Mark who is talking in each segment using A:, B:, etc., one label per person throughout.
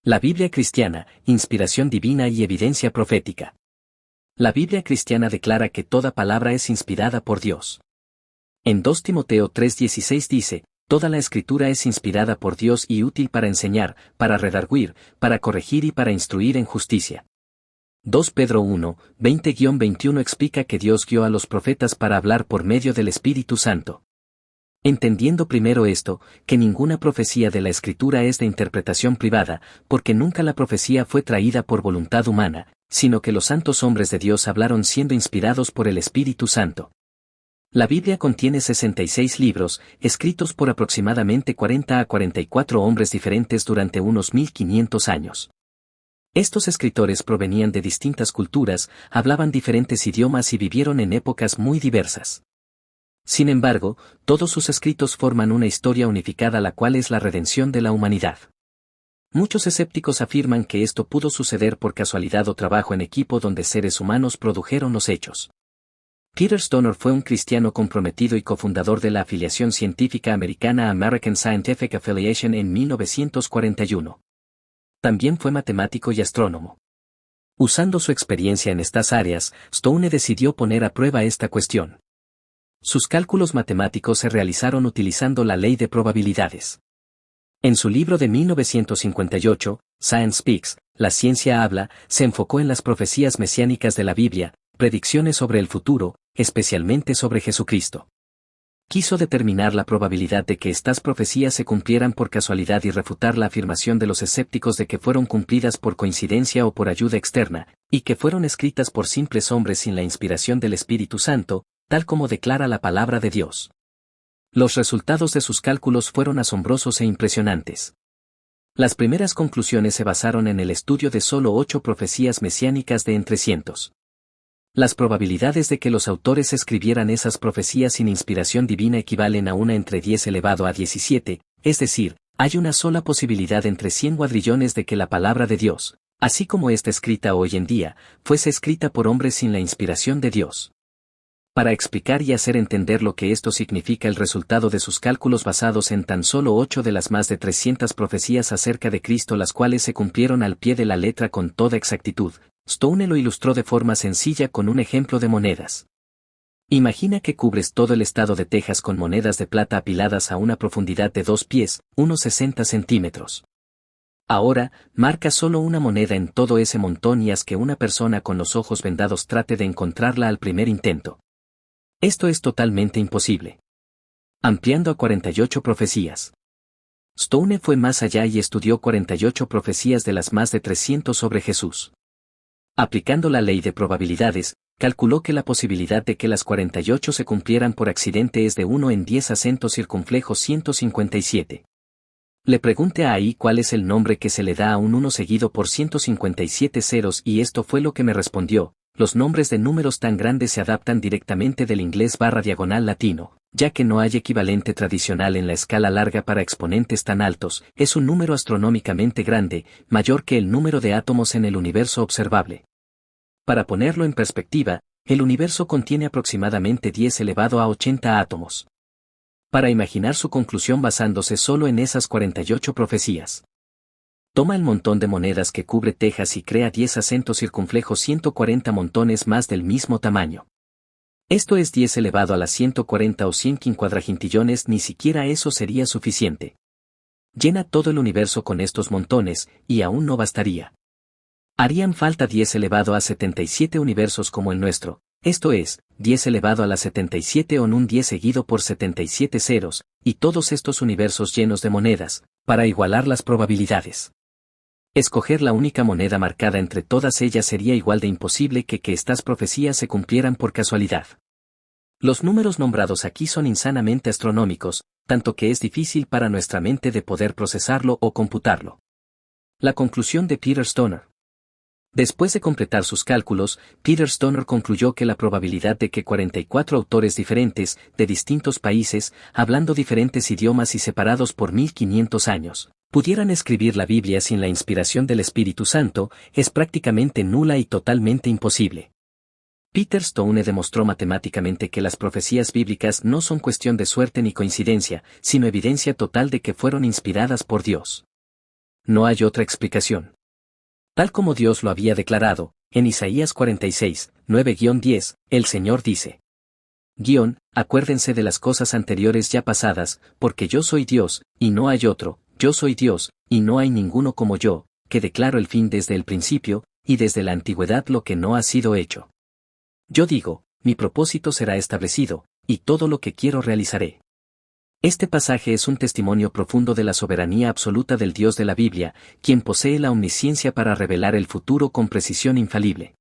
A: La Biblia cristiana, inspiración divina y evidencia profética. La Biblia cristiana declara que toda palabra es inspirada por Dios. En 2 Timoteo 3:16 dice, toda la escritura es inspirada por Dios y útil para enseñar, para redarguir, para corregir y para instruir en justicia. 2 Pedro 1, 20-21 explica que Dios guió a los profetas para hablar por medio del Espíritu Santo. Entendiendo primero esto, que ninguna profecía de la Escritura es de interpretación privada, porque nunca la profecía fue traída por voluntad humana, sino que los santos hombres de Dios hablaron siendo inspirados por el Espíritu Santo. La Biblia contiene 66 libros, escritos por aproximadamente 40 a 44 hombres diferentes durante unos 1500 años. Estos escritores provenían de distintas culturas, hablaban diferentes idiomas y vivieron en épocas muy diversas. Sin embargo, todos sus escritos forman una historia unificada la cual es la redención de la humanidad. Muchos escépticos afirman que esto pudo suceder por casualidad o trabajo en equipo donde seres humanos produjeron los hechos. Peter Stoner fue un cristiano comprometido y cofundador de la afiliación científica americana American Scientific Affiliation en 1941. También fue matemático y astrónomo. Usando su experiencia en estas áreas, Stoner decidió poner a prueba esta cuestión. Sus cálculos matemáticos se realizaron utilizando la ley de probabilidades. En su libro de 1958, Science Speaks, La ciencia habla, se enfocó en las profecías mesiánicas de la Biblia, predicciones sobre el futuro, especialmente sobre Jesucristo. Quiso determinar la probabilidad de que estas profecías se cumplieran por casualidad y refutar la afirmación de los escépticos de que fueron cumplidas por coincidencia o por ayuda externa, y que fueron escritas por simples hombres sin la inspiración del Espíritu Santo, tal como declara la palabra de Dios. Los resultados de sus cálculos fueron asombrosos e impresionantes. Las primeras conclusiones se basaron en el estudio de solo 8 profecías mesiánicas de entre cientos. Las probabilidades de que los autores escribieran esas profecías sin inspiración divina equivalen a una entre 10 elevado a 17, es decir, hay una sola posibilidad entre 100 cuadrillones de que la palabra de Dios, así como está escrita hoy en día, fuese escrita por hombres sin la inspiración de Dios. Para explicar y hacer entender lo que esto significa el resultado de sus cálculos basados en tan solo 8 de las más de 300 profecías acerca de Cristo las cuales se cumplieron al pie de la letra con toda exactitud, Stoner lo ilustró de forma sencilla con un ejemplo de monedas. Imagina que cubres todo el estado de Texas con monedas de plata apiladas a una profundidad de 2 pies, unos 60 centímetros. Ahora, marca solo una moneda en todo ese montón y haz que una persona con los ojos vendados trate de encontrarla al primer intento. Esto es totalmente imposible. Ampliando a 48 profecías. Stoner fue más allá y estudió 48 profecías de las más de 300 sobre Jesús. Aplicando la ley de probabilidades, calculó que la posibilidad de que las 48 se cumplieran por accidente es de 1 en 10 acento circunflejo 157. Le pregunté a ahí cuál es el nombre que se le da a un 1 seguido por 157 ceros y esto fue lo que me respondió. Los nombres de números tan grandes se adaptan directamente del inglés /diagonal latino, ya que no hay equivalente tradicional en la escala larga para exponentes tan altos, es un número astronómicamente grande, mayor que el número de átomos en el universo observable. Para ponerlo en perspectiva, el universo contiene aproximadamente 10 elevado a 80 átomos. Para imaginar su conclusión basándose solo en esas 48 profecías. Toma el montón de monedas que cubre Texas y crea 10 acento circunflejo 140 montones más del mismo tamaño. Esto es 10 elevado a la 140 o 100 quincuadragintillones, ni siquiera eso sería suficiente. Llena todo el universo con estos montones, y aún no bastaría. Harían falta 10 elevado a 77 universos como el nuestro, esto es, 10 elevado a la 77 o un 10 seguido por 77 ceros, y todos estos universos llenos de monedas, para igualar las probabilidades. Escoger la única moneda marcada entre todas ellas sería igual de imposible que estas profecías se cumplieran por casualidad. Los números nombrados aquí son insanamente astronómicos, tanto que es difícil para nuestra mente de poder procesarlo o computarlo. La conclusión de Peter Stoner. Después de completar sus cálculos, Peter Stoner concluyó que la probabilidad de que 44 autores diferentes, de distintos países, hablando diferentes idiomas y separados por 1500 años, pudieran escribir la Biblia sin la inspiración del Espíritu Santo, es prácticamente nula y totalmente imposible. Peter Stoner demostró matemáticamente que las profecías bíblicas no son cuestión de suerte ni coincidencia, sino evidencia total de que fueron inspiradas por Dios. No hay otra explicación. Tal como Dios lo había declarado, en Isaías 46, 9-10, el Señor dice: acuérdense de las cosas anteriores ya pasadas, porque yo soy Dios, y no hay otro, yo soy Dios, y no hay ninguno como yo, que declaro el fin desde el principio, y desde la antigüedad lo que no ha sido hecho. Yo digo, mi propósito será establecido, y todo lo que quiero realizaré. Este pasaje es un testimonio profundo de la soberanía absoluta del Dios de la Biblia, quien posee la omnisciencia para revelar el futuro con precisión infalible.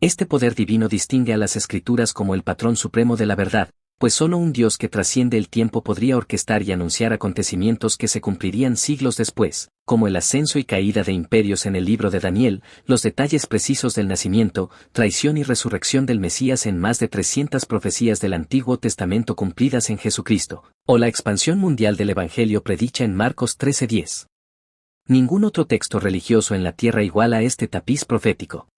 A: Este poder divino distingue a las Escrituras como el patrón supremo de la verdad, pues solo un Dios que trasciende el tiempo podría orquestar y anunciar acontecimientos que se cumplirían siglos después, como el ascenso y caída de imperios en el libro de Daniel, los detalles precisos del nacimiento, traición y resurrección del Mesías en más de 300 profecías del Antiguo Testamento cumplidas en Jesucristo, o la expansión mundial del Evangelio predicha en Marcos 13:10. Ningún otro texto religioso en la tierra iguala este tapiz profético.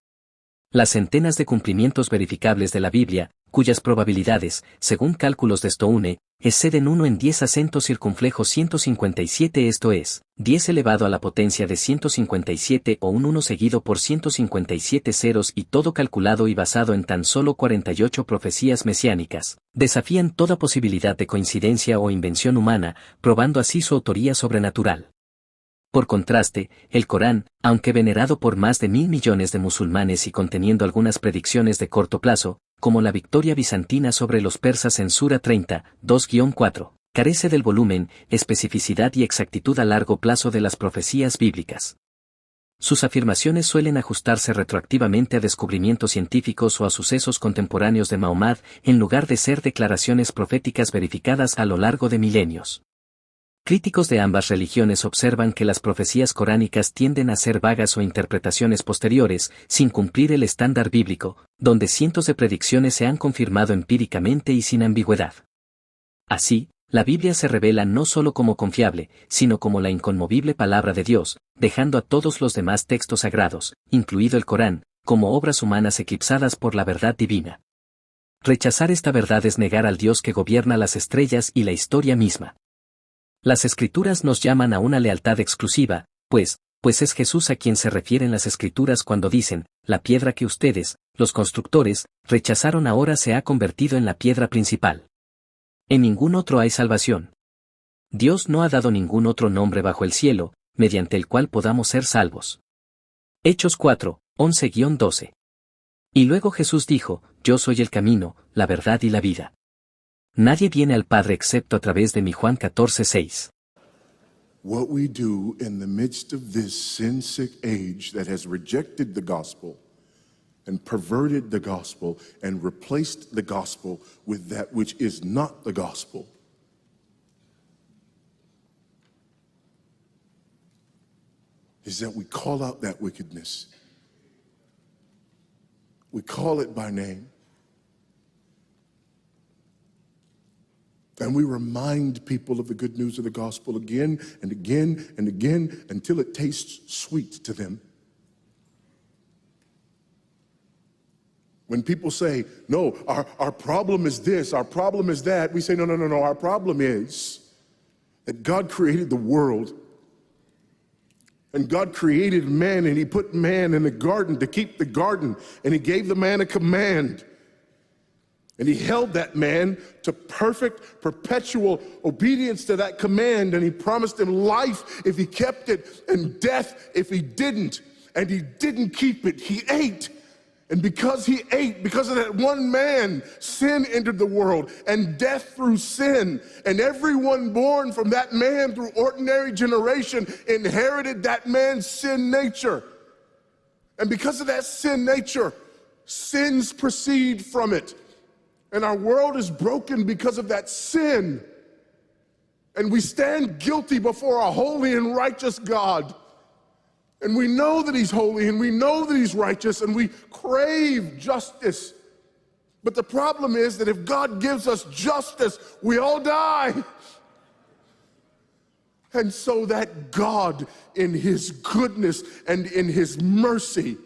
A: Las centenas de cumplimientos verificables de la Biblia, cuyas probabilidades, según cálculos de Stone, exceden 1 en 10 acentos circunflejos 157, esto es, 10 elevado a la potencia de 157 o un 1 seguido por 157 ceros y todo calculado y basado en tan solo 48 profecías mesiánicas, desafían toda posibilidad de coincidencia o invención humana, probando así su autoría sobrenatural. Por contraste, el Corán, aunque venerado por más de 1.000 millones de musulmanes y conteniendo algunas predicciones de corto plazo, como la victoria bizantina sobre los persas en Sura 30, 2-4, carece del volumen, especificidad y exactitud a largo plazo de las profecías bíblicas. Sus afirmaciones suelen ajustarse retroactivamente a descubrimientos científicos o a sucesos contemporáneos de Mahoma, en lugar de ser declaraciones proféticas verificadas a lo largo de milenios. Críticos de ambas religiones observan que las profecías coránicas tienden a ser vagas o interpretaciones posteriores, sin cumplir el estándar bíblico, donde cientos de predicciones se han confirmado empíricamente y sin ambigüedad. Así, la Biblia se revela no solo como confiable, sino como la inconmovible palabra de Dios, dejando a todos los demás textos sagrados, incluido el Corán, como obras humanas eclipsadas por la verdad divina. Rechazar esta verdad es negar al Dios que gobierna las estrellas y la historia misma. Las Escrituras nos llaman a una lealtad exclusiva, pues es Jesús a quien se refieren las Escrituras cuando dicen, la piedra que ustedes, los constructores, rechazaron ahora se ha convertido en la piedra principal. En ningún otro hay salvación. Dios no ha dado ningún otro nombre bajo el cielo, mediante el cual podamos ser salvos. Hechos 4, 11-12. Y luego Jesús dijo, yo soy el camino, la verdad y la vida. Nadie viene al Padre excepto a través de mí. Juan 14:6.
B: What we do in the midst of this sin-sick age that has rejected the gospel and perverted the gospel and replaced the gospel with that which is not the gospel is that we call out that wickedness. We call it by name. And we remind people of the good news of the gospel again and again and again until it tastes sweet to them. When people say, no, our problem is this, our problem is that, we say, no, our problem is that God created the world. And God created man, and he put man in the garden to keep the garden, and he gave the man a command. And he held that man to perfect, perpetual obedience to that command. And he promised him life if he kept it and death if he didn't. And he didn't keep it. He ate. And because he ate, because of that one man, sin entered the world and death through sin. And everyone born from that man through ordinary generation inherited that man's sin nature. And because of that sin nature, sins proceed from it. And our world is broken because of that sin. And we stand guilty before a holy and righteous God. And we know that he's holy and we know that he's righteous and we crave justice. But the problem is that if God gives us justice, we all die. And so that God, in his goodness and in his mercy,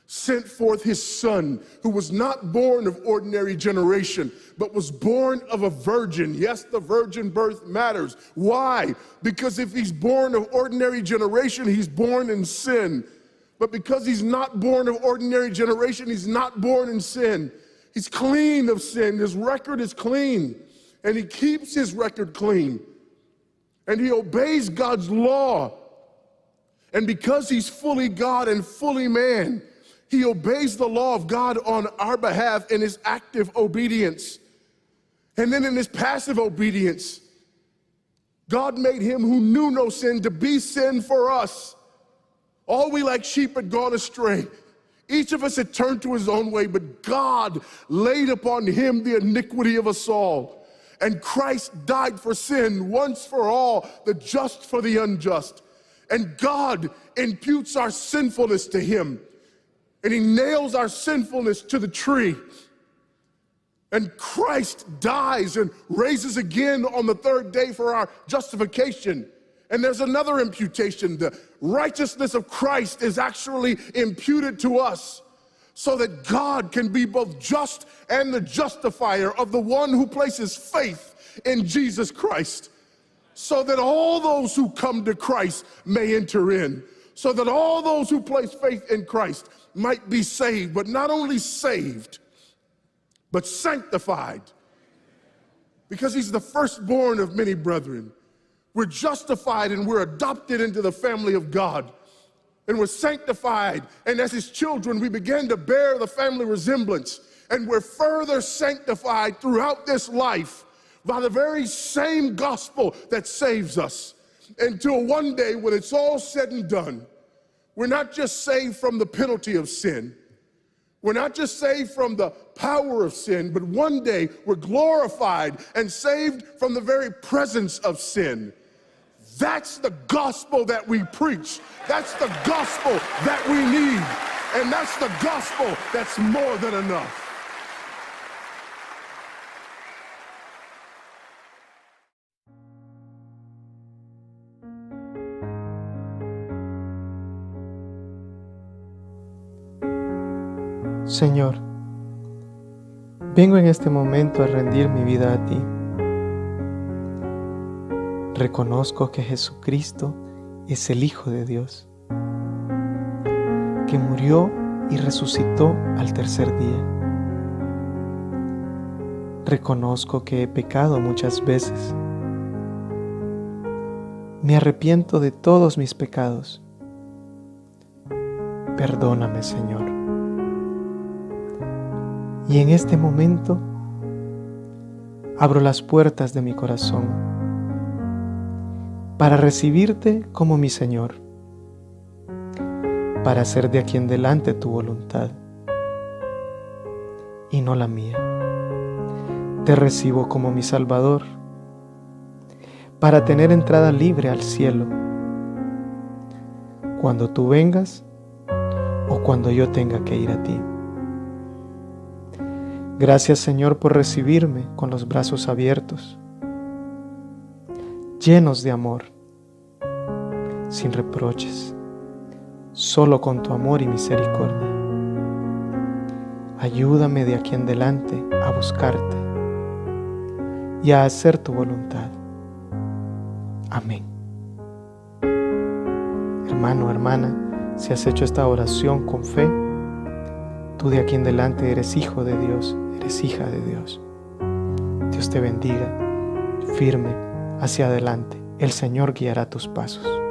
B: sent forth his son, who was not born of ordinary generation, but was born of a virgin. Yes, the virgin birth matters. Why? Because if he's born of ordinary generation, he's born in sin. But because he's not born of ordinary generation, he's not born in sin. He's clean of sin. His record is clean. And he keeps his record clean. And he obeys God's law. And because he's fully God and fully man, he obeys the law of God on our behalf in his active obedience. And then in his passive obedience, God made him who knew no sin to be sin for us. All we like sheep had gone astray. Each of us had turned to his own way, but God laid upon him the iniquity of us all. And Christ died for sin once for all, the just for the unjust. And God imputes our sinfulness to him. And he nails our sinfulness to the tree. And Christ dies and raises again on the third day for our justification. And there's another imputation. The righteousness of Christ is actually imputed to us so that God can be both just and the justifier of the one who places faith in Jesus Christ, so that all those who come to Christ may enter in, so that all those who place faith in Christ might be saved, but not only saved, but sanctified, because he's the firstborn of many brethren. We're justified and we're adopted into the family of God, and we're sanctified, and as his children we begin to bear the family resemblance, and we're further sanctified throughout this life by the very same gospel that saves us, until one day when it's all said and done, we're not just saved from the penalty of sin, we're not just saved from the power of sin, but one day we're glorified and saved from the very presence of sin. That's the gospel that we preach. That's the gospel that we need. And that's the gospel that's more than enough.
C: Señor, vengo en este momento a rendir mi vida a ti. Reconozco que Jesucristo es el Hijo de Dios, que murió y resucitó al tercer día. Reconozco que he pecado muchas veces. Me arrepiento de todos mis pecados. Perdóname, Señor. Y en este momento abro las puertas de mi corazón para recibirte como mi Señor, para hacer de aquí en adelante tu voluntad y no la mía. Te recibo como mi Salvador, para tener entrada libre al cielo, cuando tú vengas o cuando yo tenga que ir a ti. Gracias, Señor, por recibirme con los brazos abiertos, llenos de amor, sin reproches, solo con tu amor y misericordia. Ayúdame de aquí en adelante a buscarte y a hacer tu voluntad. Amén. Hermano, hermana, si has hecho esta oración con fe, tú de aquí en adelante eres hijo de Dios, eres hija de Dios. Dios te bendiga, firme hacia adelante. El Señor guiará tus pasos.